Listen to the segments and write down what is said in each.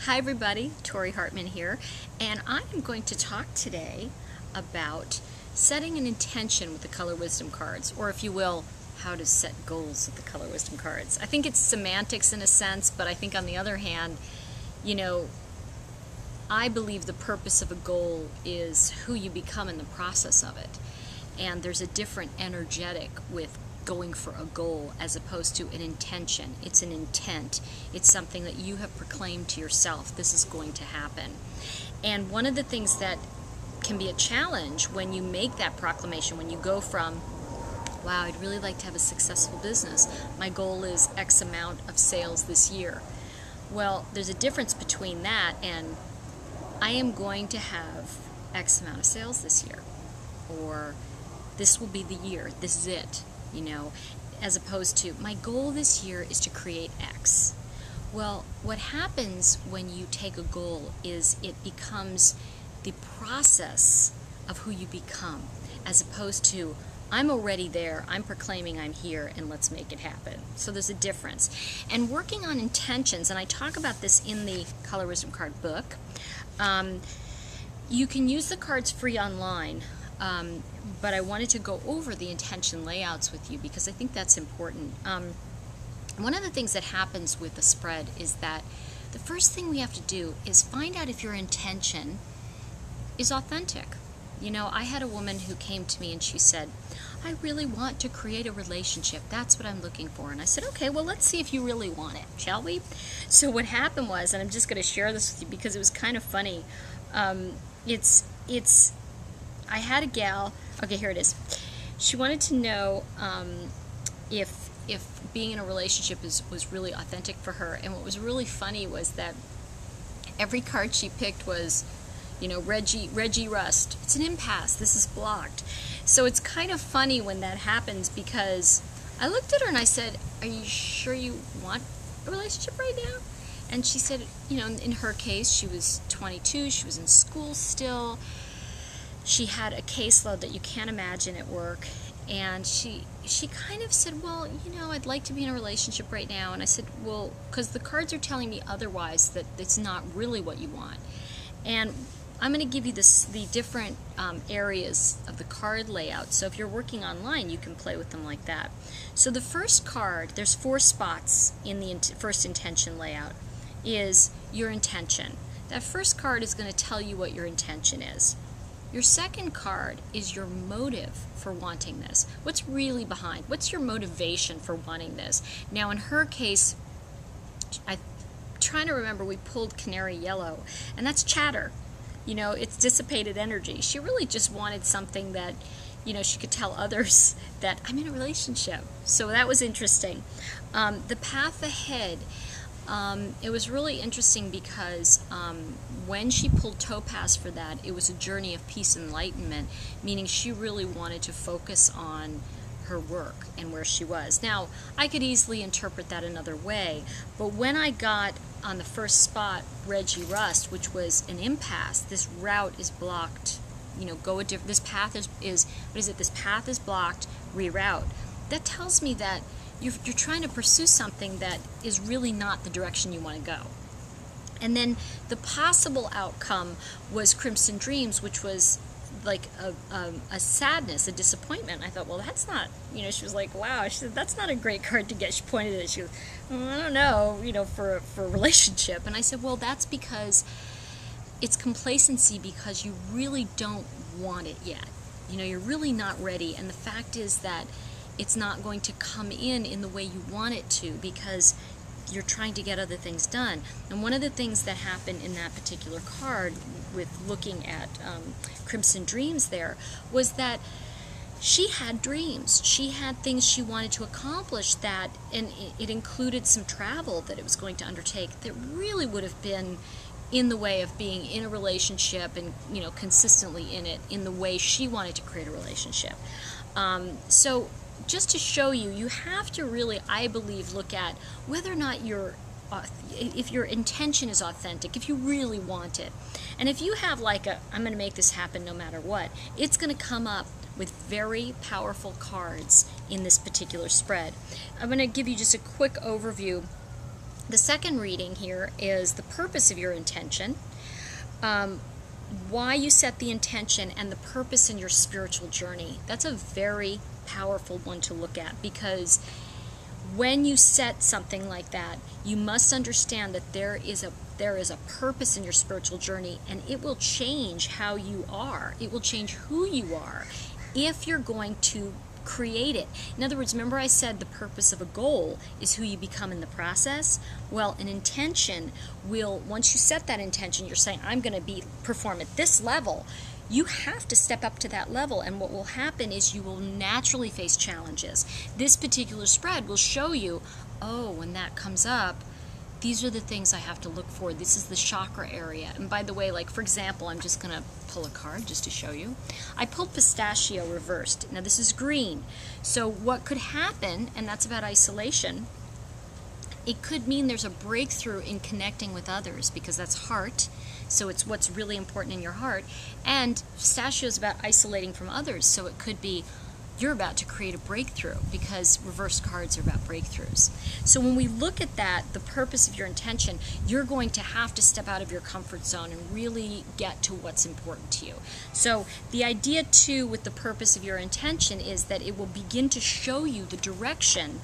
Hi everybody, Tori Hartman here, and I am going to talk today about setting an intention with the Color Wisdom cards, or if you will, how to set goals with the Color Wisdom cards. I think it's semantics in a sense, but I think on the other hand, I believe the purpose of a goal is who you become in the process of it. And there's a different energetic with going for a goal as opposed to an intention. It's an intent. It's something that you have proclaimed to yourself. This is going to happen. And one of the things that can be a challenge when you make that proclamation, when you go from, wow, I'd really like to have a successful business. My goal is X amount of sales this year. Well, there's a difference between that and I am going to have X amount of sales this year. Or this will be the year. This is it. As opposed to, my goal this year is to create X. Well, what happens when you take a goal is it becomes the process of who you become, as opposed to, I'm already there, I'm proclaiming I'm here, and let's make it happen. So there's a difference. And working on intentions, and I talk about this in the Color Wisdom card book, you can use the cards free online, but I wanted to go over the intention layouts with you because I think that's important. One of the things that happens with a spread is that the first thing we have to do is find out if your intention is authentic. I had a woman who came to me and she said, I really want to create a relationship. That's what I'm looking for. And I said, okay, well, let's see if you really want it, shall we? So what happened was, and I'm just going to share this with you because it was kind of funny, I had a gal, okay, here it is. She wanted to know if being in a relationship was really authentic for her. And what was really funny was that every card she picked was, Reggie Rust. It's an impasse. This is blocked. So it's kind of funny when that happens because I looked at her and I said, are you sure you want a relationship right now? And she said, in her case, she was 22. She was in school still. She had a caseload that you can't imagine at work, and she kind of said, well, I'd like to be in a relationship right now. And I said, well, because the cards are telling me otherwise, that it's not really what you want. And I'm going to give you the different areas of the card layout. So if you're working online, you can play with them like that. So the first card, there's 4 spots in the first intention layout, is your intention. That first card is going to tell you what your intention is. Your second card is your motive for wanting this. What's really behind? What's your motivation for wanting this? Now, in her case, I'm trying to remember, we pulled Canary Yellow, and that's chatter. It's dissipated energy. She really just wanted something that, she could tell others that I'm in a relationship. So that was interesting. The path ahead, it was really interesting because when she pulled Topaz for that, it was a journey of peace and enlightenment, meaning she really wanted to focus on her work and where she was. Now, I could easily interpret that another way, but when I got on the first spot Reggie Rust, which was an impasse, this route is blocked, this path is this path is blocked, reroute. That tells me that you're trying to pursue something that is really not the direction you want to go. And then the possible outcome was Crimson Dreams, which was like a sadness, a disappointment. I thought, well, that's not, she was like, wow, she said, that's not a great card to get. She pointed at it. She goes, well, I don't know, for a relationship. And I said, well, that's because it's complacency because you really don't want it yet. You're really not ready. And the fact is that it's not going to come in the way you want it to because you're trying to get other things done. And one of the things that happened in that particular card with looking at Crimson Dreams there was that she had dreams. She had things she wanted to accomplish that, and it included some travel that it was going to undertake that really would have been in the way of being in a relationship and, consistently in it in the way she wanted to create a relationship. So just to show you, you have to really, I believe, look at whether or not if your intention is authentic, if you really want it. And if you have like I'm going to make this happen no matter what, it's going to come up with very powerful cards in this particular spread. I'm going to give you just a quick overview The second reading here is the purpose of your intention, why you set the intention, and the purpose in your spiritual journey. That's a very powerful one to look at, because when you set something like that, you must understand that there is a purpose in your spiritual journey, and it will change how you are. It will change who you are if you're going to create it. In other words, remember I said the purpose of a goal is who you become in the process? Well, an intention will, once you set that intention, you're saying, I'm going to perform at this level. You have to step up to that level, and what will happen is you will naturally face challenges. This particular spread will show you, oh, when that comes up, these are the things I have to look for. This is the chakra area. And by the way, like for example, I'm just going to pull a card just to show you. I pulled pistachio reversed. Now this is green. So what could happen, and that's about isolation, it could mean there's a breakthrough in connecting with others, because that's heart. So it's what's really important in your heart. And pistachio is about isolating from others. So it could be you're about to create a breakthrough, because reverse cards are about breakthroughs. So when we look at that, the purpose of your intention, you're going to have to step out of your comfort zone and really get to what's important to you. So the idea too with the purpose of your intention is that it will begin to show you the direction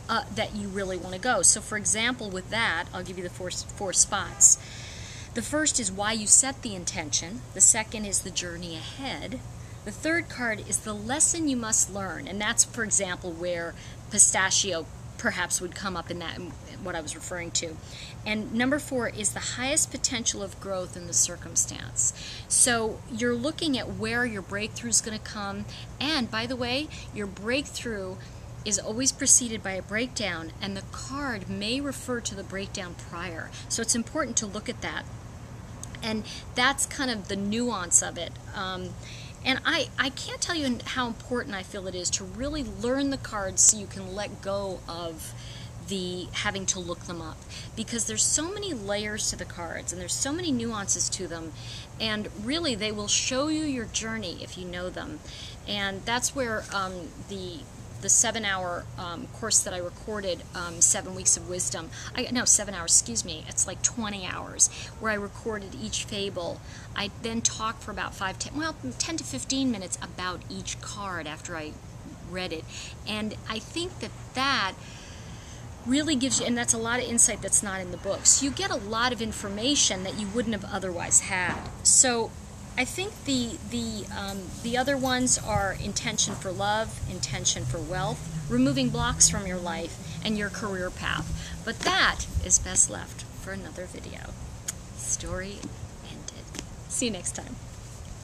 that you really want to go. So for example, with that, I'll give you the four spots. The first is why you set the intention. The second is the journey ahead. The third card is the lesson you must learn, and that's, for example, where pistachio perhaps would come up in that, what I was referring to. And number 4 is the highest potential of growth in the circumstance. So you're looking at where your breakthrough is going to come, and by the way, your breakthrough is always preceded by a breakdown, and the card may refer to the breakdown prior. So it's important to look at that. And that's kind of the nuance of it. And I can't tell you how important I feel it is to really learn the cards so you can let go of the having to look them up, because there's so many layers to the cards and there's so many nuances to them, and really they will show you your journey if you know them. And that's where the 7-hour course that I recorded, 7 Weeks of Wisdom, 7 hours, excuse me, it's like 20 hours, where I recorded each fable. I then talked for about 10 to 15 minutes about each card after I read it. And I think that really gives you, and that's a lot of insight that's not in the books. You get a lot of information that you wouldn't have otherwise had. So I think the other ones are intention for love, intention for wealth, removing blocks from your life, and your career path. But that is best left for another video. Story ended. See you next time.